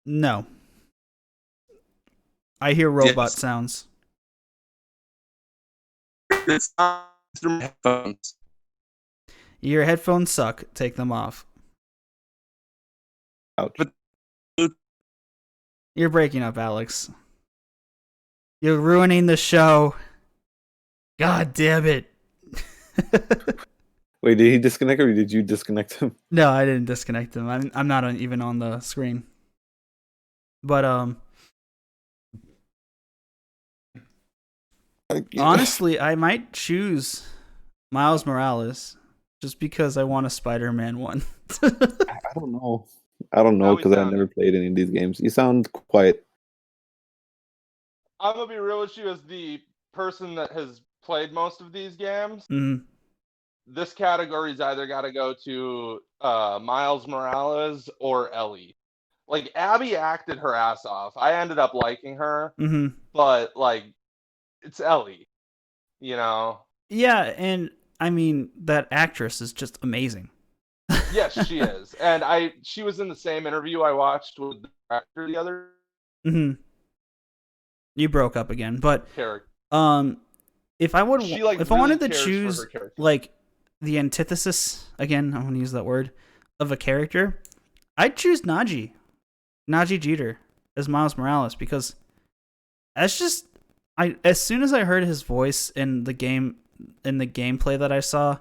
No. I hear robot sounds. It's not through my headphones. Your headphones suck. Take them off. Ouch. You're breaking up, Alex. You're ruining the show. God damn it. Wait, did he disconnect or did you disconnect him? No, I didn't disconnect him. I'm not even on the screen. But honestly, I might choose Miles Morales just because I want a Spider-Man one. I don't know. I don't know because I've never played any of these games. You sound quiet. I'm gonna be real with you as the person that has played most of these games. Mm-hmm. This category's either got to go to Miles Morales or Ellie. Like, Abby acted her ass off. I ended up liking her, but like, it's Ellie, you know? Yeah, and I mean that actress is just amazing. Yes, she is, and she was in the same interview I watched with the director the other. You broke up again, but character. If I would, if I wanted to cares choose like the antithesis again, I'm gonna use that word of a character, I'd choose Naji Jeter as Miles Morales because that's just as soon as I heard his voice in the gameplay that I saw,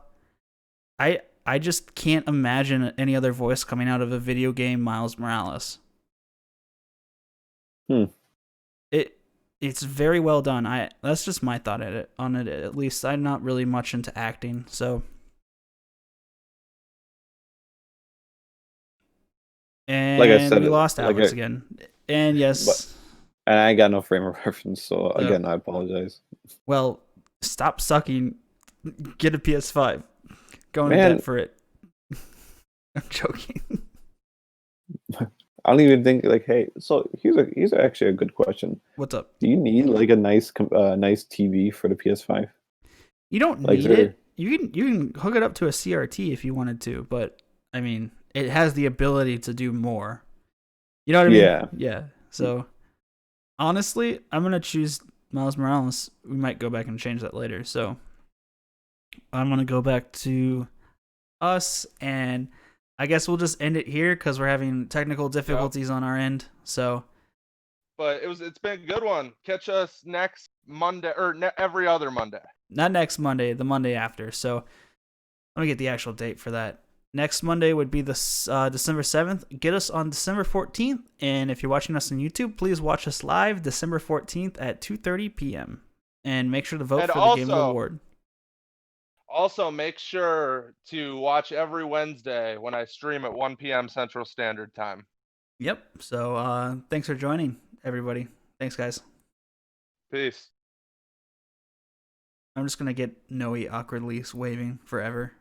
I just can't imagine any other voice coming out of a video game Miles Morales. It's very well done. That's just my thought on it. At least I'm not really much into acting, so. And like I said, we lost Alex again. And yes. And I got no frame of reference, so again, I apologize. Well, stop sucking. Get a PS5. Go in debt for it. I'm joking. I don't even think hey. So here's actually a good question. What's up? Do you need like a nice TV for the PS5? You don't need it. You can hook it up to a CRT if you wanted to, but I mean, it has the ability to do more. You know what I mean? Yeah. So honestly, I'm gonna choose Miles Morales. We might go back and change that later. So I'm gonna go back to us, and I guess we'll just end it here because we're having technical difficulties on our end. So, but it's been a good one. Catch us next Monday or every other Monday. Not next Monday, the Monday after. So let me get the actual date for that. Next Monday would be the December 7th. Get us on December 14th, and if you're watching us on YouTube, please watch us live December 14th at 2:30 p.m. and make sure to vote for the Game of the Award. Also, make sure to watch every Wednesday when I stream at 1 p.m. Central Standard Time. Yep. So thanks for joining, everybody. Thanks, guys. Peace. I'm just going to get Noe awkwardly waving forever.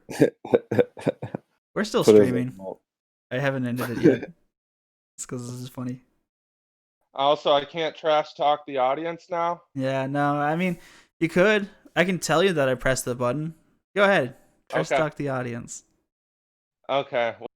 We're still streaming. I haven't ended it yet. It's because this is funny. Also, I can't trash talk the audience now? Yeah, no. I mean, you could. I can tell you that I pressed the button. Go ahead. Trash talk the audience. Okay.